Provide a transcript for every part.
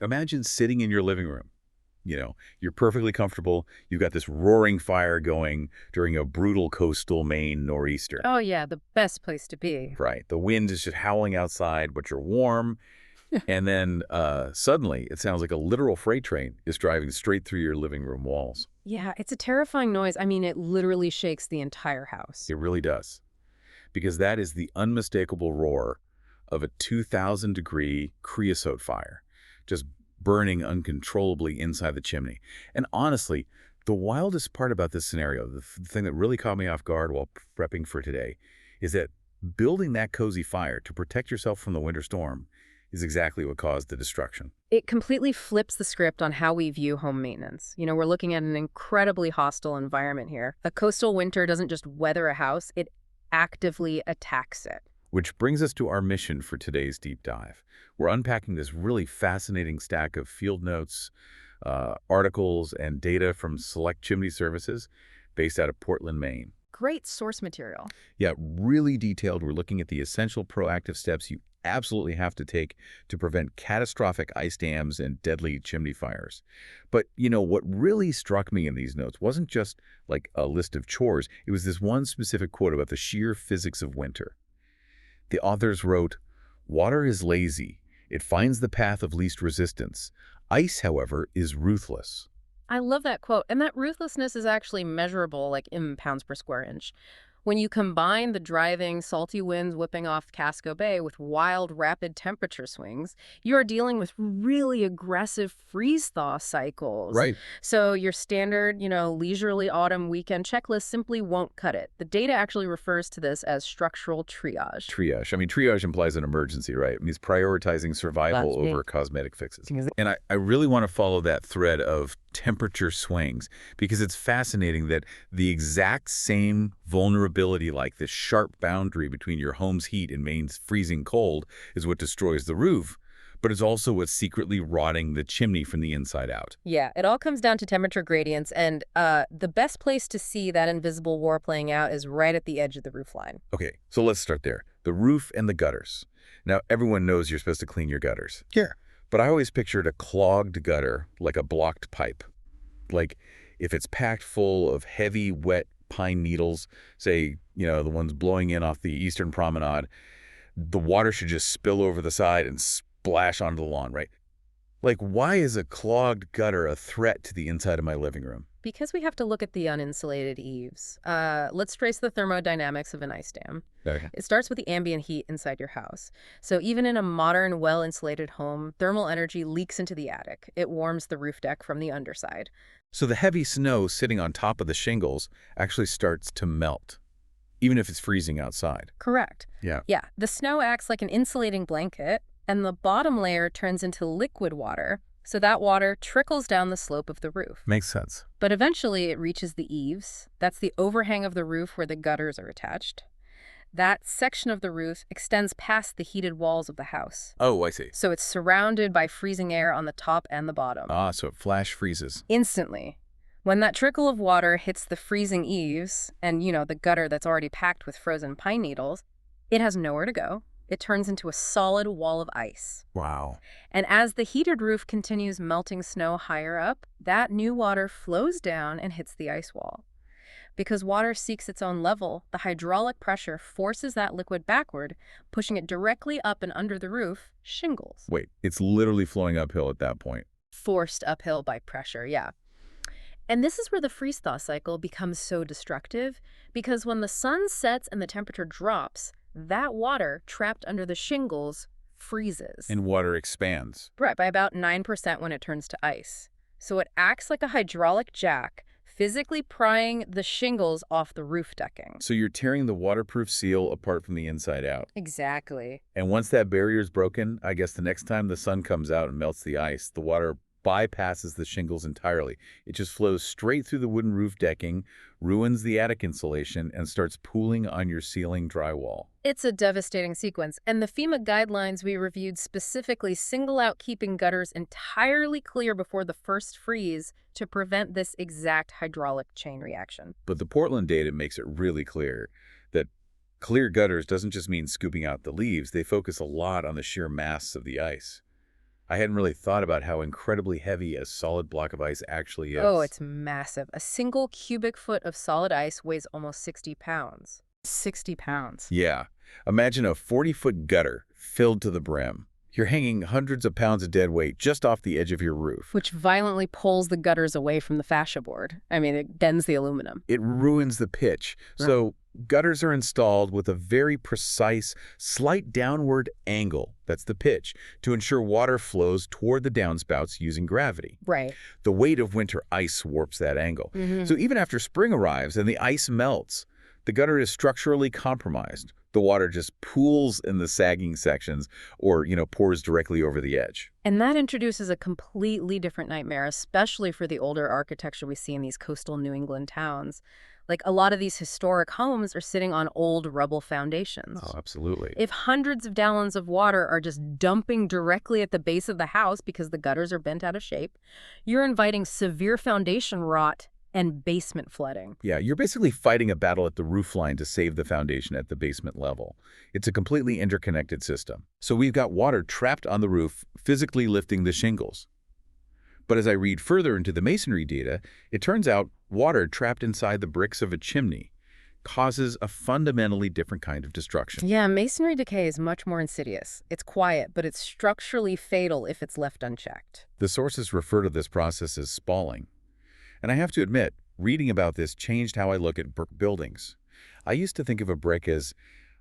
Imagine sitting in your living room. You're perfectly comfortable. You've got this roaring fire going during a brutal coastal Maine nor'easter. Oh, yeah, the best place to be. Right. The wind is just howling outside, but you're warm. And then suddenly, it sounds like a literal freight train is driving straight through your living room walls. Yeah, it's a terrifying noise. I mean, it literally shakes the entire house. It really does. Because that is the unmistakable roar of a 2,000-degree creosote fire, just burning uncontrollably inside the chimney. And honestly, the wildest part about this scenario, the thing that really caught me off guard while prepping for today, is that building that cozy fire to protect yourself from the winter storm is exactly what caused the destruction. It completely flips the script on how we view home maintenance. We're looking at an incredibly hostile environment here. A coastal winter doesn't just weather a house, it actively attacks it. Which brings us to our mission for today's deep dive. We're unpacking this really fascinating stack of field notes, articles, and data from select chimney services based out of Portland, Maine. Great source material. Yeah, really detailed. We're looking at the essential proactive steps you absolutely have to take to prevent catastrophic ice dams and deadly chimney fires. But, what really struck me in these notes wasn't just like a list of chores. It was this one specific quote about the sheer physics of winter. The authors wrote, "Water is lazy. It finds the path of least resistance. Ice, however, is ruthless." I love that quote. And that ruthlessness is actually measurable, like in pounds per square inch. When you combine the driving, salty winds whipping off Casco Bay with wild, rapid temperature swings, you are dealing with really aggressive freeze-thaw cycles. Right. So your standard, leisurely autumn weekend checklist simply won't cut it. The data actually refers to this as structural triage. Triage. I mean, triage implies an emergency, right? It means prioritizing survival That's over cosmetic fixes. And I really want to follow that thread of temperature swings because it's fascinating that the exact same vulnerability, like this sharp boundary between your home's heat and Maine's freezing cold, is what destroys the roof, but it's also what's secretly rotting the chimney from the inside out. Yeah, it all comes down to temperature gradients, and the best place to see that invisible war playing out is right at the edge of the roof line. Okay, so let's start there. The roof and the gutters. Now, everyone knows you're supposed to clean your gutters. Yeah. But I always pictured a clogged gutter like a blocked pipe. Like if it's packed full of heavy, wet pine needles, say, the ones blowing in off the Eastern Promenade, the water should just spill over the side and splash onto the lawn, right? Like, why is a clogged gutter a threat to the inside of my living room? Because we have to look at the uninsulated eaves. Let's trace the thermodynamics of an ice dam. Okay. It starts with the ambient heat inside your house. So even in a modern, well-insulated home, thermal energy leaks into the attic. It warms the roof deck from the underside. So the heavy snow sitting on top of the shingles actually starts to melt, even if it's freezing outside. Correct. Yeah. Yeah, the snow acts like an insulating blanket, and the bottom layer turns into liquid water. So that water trickles down the slope of the roof. Makes sense. But eventually it reaches the eaves. That's the overhang of the roof where the gutters are attached. That section of the roof extends past the heated walls of the house. Oh, I see. So it's surrounded by freezing air on the top and the bottom. Ah, so it flash freezes. Instantly. When that trickle of water hits the freezing eaves and, the gutter that's already packed with frozen pine needles, it has nowhere to go. It turns into a solid wall of ice. Wow. And as the heated roof continues melting snow higher up, that new water flows down and hits the ice wall. Because water seeks its own level, the hydraulic pressure forces that liquid backward, pushing it directly up and under the roof, shingles. Wait, it's literally flowing uphill at that point. Forced uphill by pressure, yeah. And this is where the freeze-thaw cycle becomes so destructive, because when the sun sets and the temperature drops, that water trapped under the shingles freezes. And water expands. Right, by about 9% when it turns to ice. So it acts like a hydraulic jack, physically prying the shingles off the roof decking. So you're tearing the waterproof seal apart from the inside out. Exactly. And once that barrier is broken, I guess the next time the sun comes out and melts the ice, the water bypasses the shingles entirely. It just flows straight through the wooden roof decking, ruins the attic insulation, and starts pooling on your ceiling drywall. It's a devastating sequence, and the FEMA guidelines we reviewed specifically single out keeping gutters entirely clear before the first freeze to prevent this exact hydraulic chain reaction. But the Portland data makes it really clear that clear gutters doesn't just mean scooping out the leaves. They focus a lot on the sheer mass of the ice. I hadn't really thought about how incredibly heavy a solid block of ice actually Oh, is. it's massive. A single cubic foot of solid ice weighs almost 60 pounds. 60 pounds. Yeah. Imagine a 40-foot gutter filled to the brim. You're hanging hundreds of pounds of dead weight just off the edge of your roof. Which violently pulls the gutters away from the fascia board. I mean, it bends the aluminum. It ruins the pitch. Right. So gutters are installed with a very precise, slight downward angle, that's the pitch, to ensure water flows toward the downspouts using gravity. Right. The weight of winter ice warps that angle. Mm-hmm. So even after spring arrives and the ice melts, the gutter is structurally compromised. The water just pools in the sagging sections or, pours directly over the edge. And that introduces a completely different nightmare, especially for the older architecture we see in these coastal New England towns. Like, a lot of these historic homes are sitting on old rubble foundations. Oh, absolutely. If hundreds of gallons of water are just dumping directly at the base of the house because the gutters are bent out of shape, you're inviting severe foundation rot and basement flooding. Yeah, you're basically fighting a battle at the roofline to save the foundation at the basement level. It's a completely interconnected system. So we've got water trapped on the roof, physically lifting the shingles. But as I read further into the masonry data, it turns out water trapped inside the bricks of a chimney causes a fundamentally different kind of destruction. Yeah, masonry decay is much more insidious. It's quiet, but it's structurally fatal if it's left unchecked. The sources refer to this process as spalling. And I have to admit, reading about this changed how I look at brick buildings. I used to think of a brick as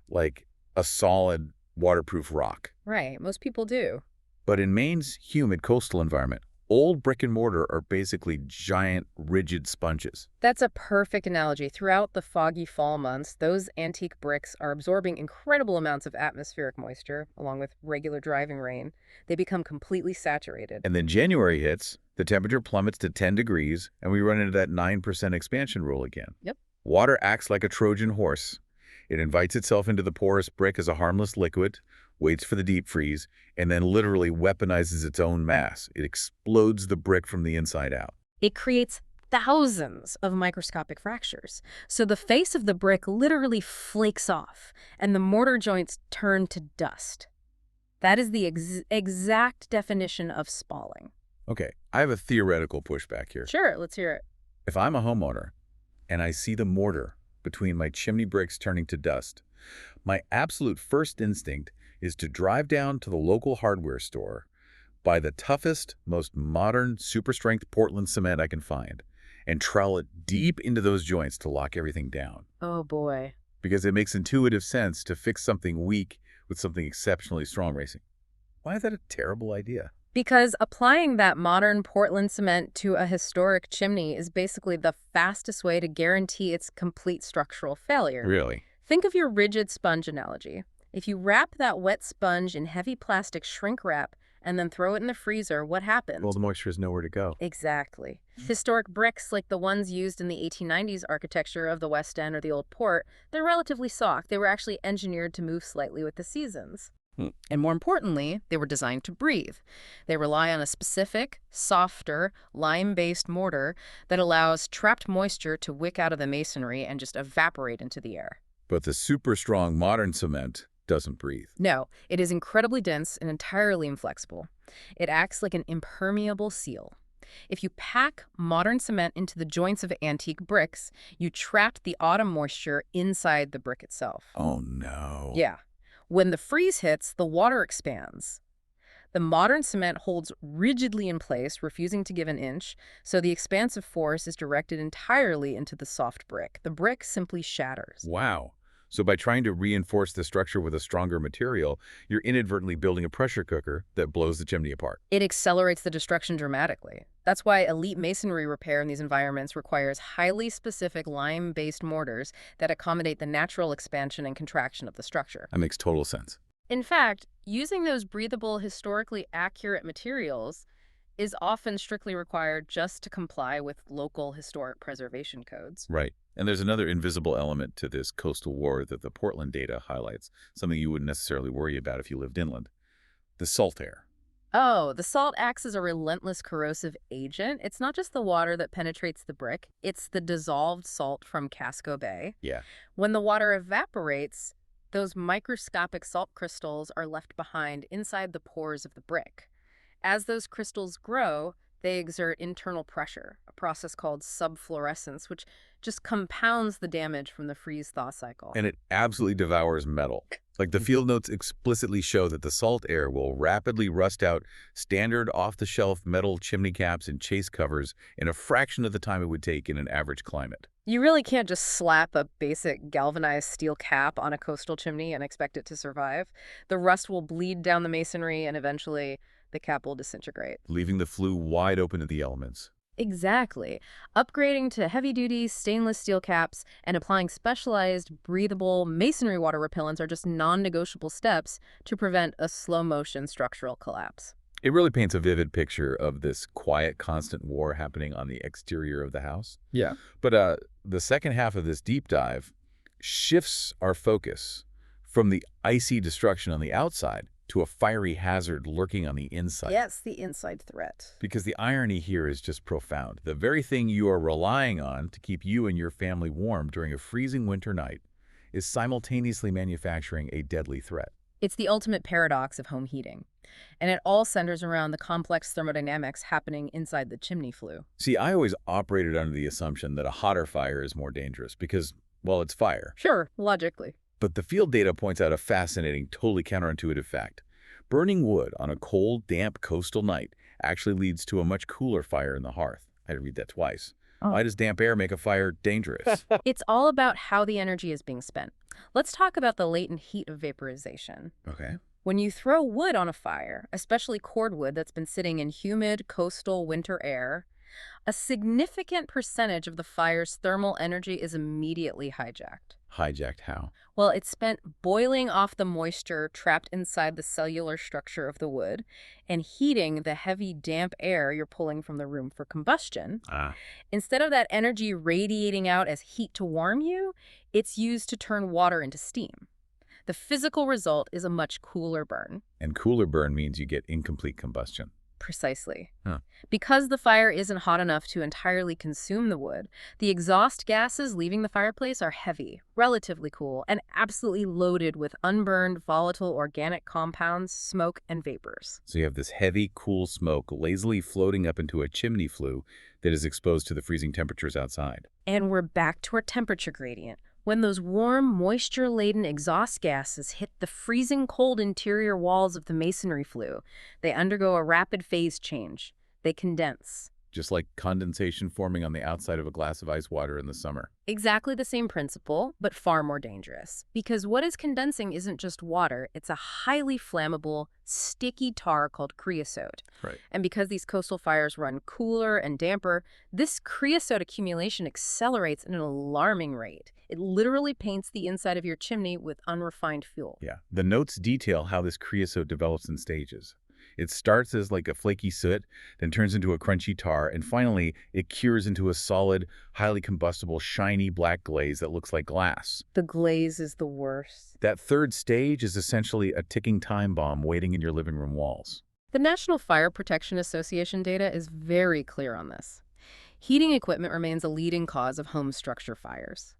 like a solid, waterproof rock. Right, most people do. But in Maine's humid coastal environment, old brick and mortar are basically giant, rigid sponges. That's a perfect analogy. Throughout the foggy fall months, those antique bricks are absorbing incredible amounts of atmospheric moisture, along with regular driving rain. They become completely saturated. And then January hits, the temperature plummets to 10 degrees, and we run into that 9% expansion rule again. Yep. Water acts like a Trojan horse. It invites itself into the porous brick as a harmless liquid, waits for the deep freeze, and then literally weaponizes its own mass. It explodes the brick from the inside out. It creates thousands of microscopic fractures. So the face of the brick literally flakes off, and the mortar joints turn to dust. That is the exact definition of spalling. Okay, I have a theoretical pushback here. Sure, let's hear it. If I'm a homeowner and I see the mortar between my chimney bricks turning to dust, my absolute first instinct is to drive down to the local hardware store, buy the toughest, most modern, super-strength Portland cement I can find, and trowel it deep into those joints to lock everything down. Oh, boy. Because it makes intuitive sense to fix something weak with something exceptionally strong racing. Why is that a terrible idea? Because applying that modern Portland cement to a historic chimney is basically the fastest way to guarantee its complete structural failure. Really? Think of your rigid sponge analogy. If you wrap that wet sponge in heavy plastic shrink wrap and then throw it in the freezer, what happens? Well, the moisture has nowhere to go. Exactly. Historic bricks like the ones used in the 1890s architecture of the West End or the Old Port, they're relatively soft. They were actually engineered to move slightly with the seasons. And more importantly, they were designed to breathe. They rely on a specific, softer, lime-based mortar that allows trapped moisture to wick out of the masonry and just evaporate into the air. But the super strong modern cement doesn't breathe. No, it is incredibly dense and entirely inflexible. It acts like an impermeable seal. If you pack modern cement into the joints of antique bricks, you trap the autumn moisture inside the brick itself. Oh, no. Yeah. When the freeze hits, the water expands. The modern cement holds rigidly in place, refusing to give an inch, so the expansive force is directed entirely into the soft brick. The brick simply shatters. Wow. So by trying to reinforce the structure with a stronger material, you're inadvertently building a pressure cooker that blows the chimney apart. It accelerates the destruction dramatically. That's why elite masonry repair in these environments requires highly specific lime-based mortars that accommodate the natural expansion and contraction of the structure. That makes total sense. In fact, using those breathable, historically accurate materials is often strictly required just to comply with local historic preservation codes. Right. And there's another invisible element to this coastal war that the Portland data highlights, something you wouldn't necessarily worry about if you lived inland. The salt air. Oh, the salt acts as a relentless corrosive agent. It's not just the water that penetrates the brick, it's the dissolved salt from Casco Bay. Yeah. When the water evaporates, those microscopic salt crystals are left behind inside the pores of the brick. As those crystals grow, they exert internal pressure, a process called subfluorescence, which just compounds the damage from the freeze-thaw cycle. And it absolutely devours metal. Like the field notes explicitly show that the salt air will rapidly rust out standard off-the-shelf metal chimney caps and chase covers in a fraction of the time it would take in an average climate. You really can't just slap a basic galvanized steel cap on a coastal chimney and expect it to survive. The rust will bleed down the masonry and eventually the cap will disintegrate. Leaving the flue wide open to the elements. Exactly. Upgrading to heavy-duty stainless steel caps and applying specialized, breathable masonry water repellents are just non-negotiable steps to prevent a slow-motion structural collapse. It really paints a vivid picture of this quiet, constant war happening on the exterior of the house. Yeah. But the second half of this deep dive shifts our focus from the icy destruction on the outside to a fiery hazard lurking on the inside. Yes, the inside threat. Because the irony here is just profound. The very thing you are relying on to keep you and your family warm during a freezing winter night is simultaneously manufacturing a deadly threat. It's the ultimate paradox of home heating. And it all centers around the complex thermodynamics happening inside the chimney flue. See, I always operated under the assumption that a hotter fire is more dangerous because, well, it's fire. Sure, logically. But the field data points out a fascinating, totally counterintuitive fact. Burning wood on a cold, damp coastal night actually leads to a much cooler fire in the hearth. I had to read that twice. Oh. Why does damp air make a fire dangerous? It's all about how the energy is being spent. Let's talk about the latent heat of vaporization. Okay. When you throw wood on a fire, especially cordwood that's been sitting in humid coastal winter air, a significant percentage of the fire's thermal energy is immediately hijacked. Hijacked how? Well, it's spent boiling off the moisture trapped inside the cellular structure of the wood and heating the heavy, damp air you're pulling from the room for combustion. Instead of that energy radiating out as heat to warm you, it's used to turn water into steam. The physical result is a much cooler burn. And cooler burn means you get incomplete combustion. Precisely. Huh. Because the fire isn't hot enough to entirely consume the wood, the exhaust gases leaving the fireplace are heavy, relatively cool, and absolutely loaded with unburned, volatile organic compounds, smoke, and vapors. So you have this heavy, cool smoke lazily floating up into a chimney flue that is exposed to the freezing temperatures outside. And we're back to our temperature gradient. When those warm, moisture-laden exhaust gases hit the freezing cold interior walls of the masonry flue, they undergo a rapid phase change. They condense. Just like condensation forming on the outside of a glass of ice water in the summer. Exactly the same principle, but far more dangerous. Because what is condensing isn't just water, it's a highly flammable, sticky tar called creosote. Right. And because these coastal fires run cooler and damper, this creosote accumulation accelerates at an alarming rate. It literally paints the inside of your chimney with unrefined fuel. Yeah. The notes detail how this creosote develops in stages. It starts as like a flaky soot, then turns into a crunchy tar, and finally it cures into a solid, highly combustible, shiny black glaze that looks like glass. The glaze is the worst. That third stage is essentially a ticking time bomb waiting in your living room walls. The National Fire Protection Association data is very clear on this. Heating equipment remains a leading cause of home structure fires.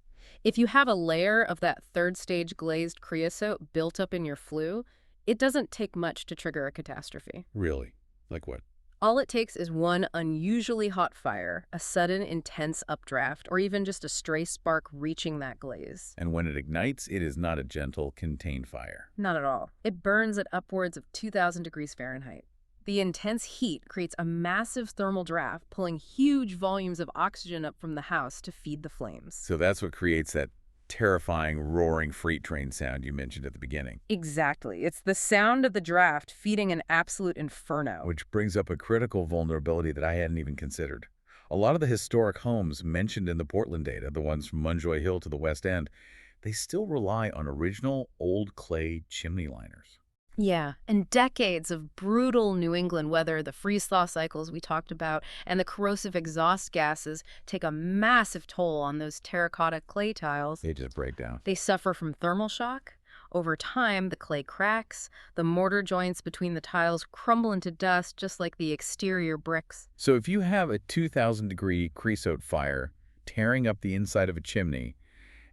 If you have a layer of that third stage glazed creosote built up in your flue, it doesn't take much to trigger a catastrophe. Really? Like what? All it takes is one unusually hot fire, a sudden intense updraft, or even just a stray spark reaching that glaze. And when it ignites, it is not a gentle, contained fire. Not at all. It burns at upwards of 2,000 degrees Fahrenheit. The intense heat creates a massive thermal draft, pulling huge volumes of oxygen up from the house to feed the flames. So that's what creates that terrifying, roaring freight train sound you mentioned at the beginning. Exactly. It's the sound of the draft feeding an absolute inferno. Which brings up a critical vulnerability that I hadn't even considered. A lot of the historic homes mentioned in the Portland data, the ones from Munjoy Hill to the West End, they still rely on original old clay chimney liners. Yeah, and decades of brutal New England weather, the freeze-thaw cycles we talked about, and the corrosive exhaust gases take a massive toll on those terracotta clay tiles. They just break down. They suffer from thermal shock. Over time, the clay cracks, the mortar joints between the tiles crumble into dust just like the exterior bricks. So if you have a 2,000-degree creosote fire tearing up the inside of a chimney,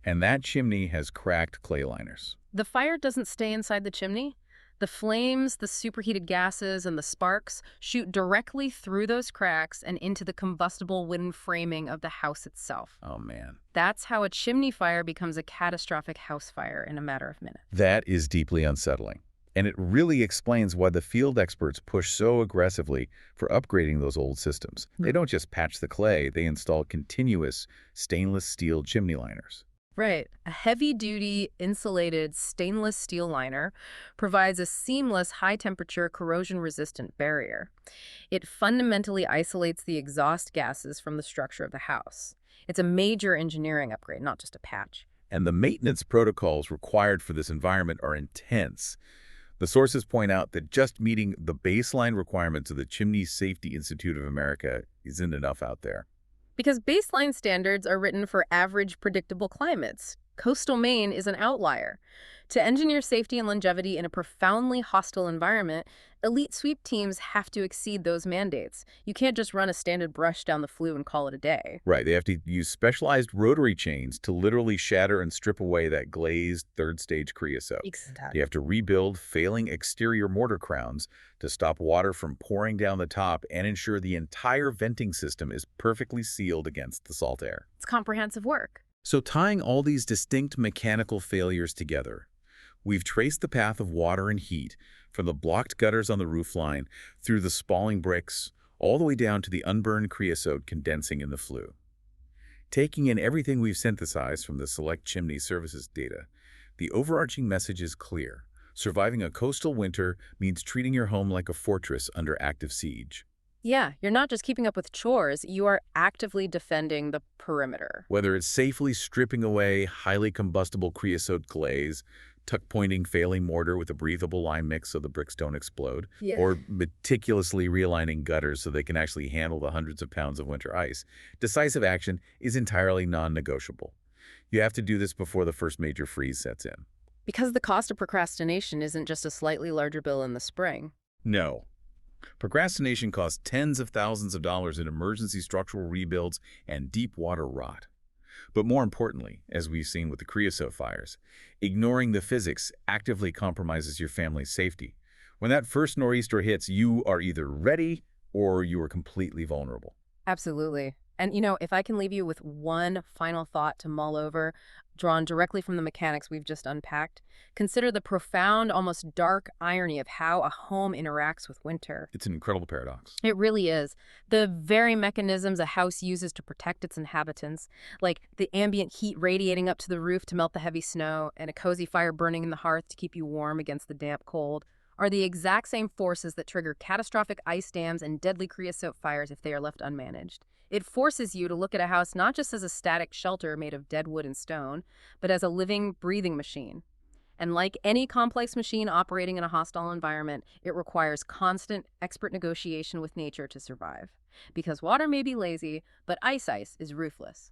and that chimney has cracked clay liners. The fire doesn't stay inside the chimney. The flames, the superheated gases, and the sparks shoot directly through those cracks and into the combustible wooden framing of the house itself. Oh, man. That's how a chimney fire becomes a catastrophic house fire in a matter of minutes. That is deeply unsettling. And it really explains why the field experts push so aggressively for upgrading those old systems. They don't just patch the clay, they install continuous stainless steel chimney liners. Right. A heavy-duty, insulated stainless steel liner provides a seamless, high-temperature, corrosion-resistant barrier. It fundamentally isolates the exhaust gases from the structure of the house. It's a major engineering upgrade, not just a patch. And the maintenance protocols required for this environment are intense. The sources point out that just meeting the baseline requirements of the Chimney Safety Institute of America isn't enough out there. Because baseline standards are written for average, predictable climates. Coastal Maine is an outlier. To engineer safety and longevity in a profoundly hostile environment, elite sweep teams have to exceed those mandates. You can't just run a standard brush down the flue and call it a day. Right, they have to use specialized rotary chains to literally shatter and strip away that glazed third-stage creosote. Exactly. They have to rebuild failing exterior mortar crowns to stop water from pouring down the top and ensure the entire venting system is perfectly sealed against the salt air. It's comprehensive work. So tying all these distinct mechanical failures together, we've traced the path of water and heat from the blocked gutters on the roofline through the spalling bricks, all the way down to the unburned creosote condensing in the flue. Taking in everything we've synthesized from the Select Chimney Services data, the overarching message is clear. Surviving a coastal winter means treating your home like a fortress under active siege. Yeah, you're not just keeping up with chores, you are actively defending the perimeter. Whether it's safely stripping away highly combustible creosote glaze, tuck-pointing failing mortar with a breathable lime mix so the bricks don't explode, or meticulously realigning gutters so they can actually handle the hundreds of pounds of winter ice, decisive action is entirely non-negotiable. You have to do this before the first major freeze sets in. Because the cost of procrastination isn't just a slightly larger bill in the spring. No. Procrastination costs tens of thousands of dollars in emergency structural rebuilds and deep water rot. But more importantly, as we've seen with the creosote fires, ignoring the physics actively compromises your family's safety. When that first nor'easter hits, you are either ready or you are completely vulnerable. Absolutely. And, if I can leave you with one final thought to mull over, drawn directly from the mechanics we've just unpacked, consider the profound, almost dark irony of how a home interacts with winter. It's an incredible paradox. It really is. The very mechanisms a house uses to protect its inhabitants, like the ambient heat radiating up to the roof to melt the heavy snow and a cozy fire burning in the hearth to keep you warm against the damp cold, are the exact same forces that trigger catastrophic ice dams and deadly creosote fires if they are left unmanaged. It forces you to look at a house not just as a static shelter made of dead wood and stone, but as a living, breathing machine. And like any complex machine operating in a hostile environment, it requires constant, expert negotiation with nature to survive. Because water may be lazy, but ice is ruthless.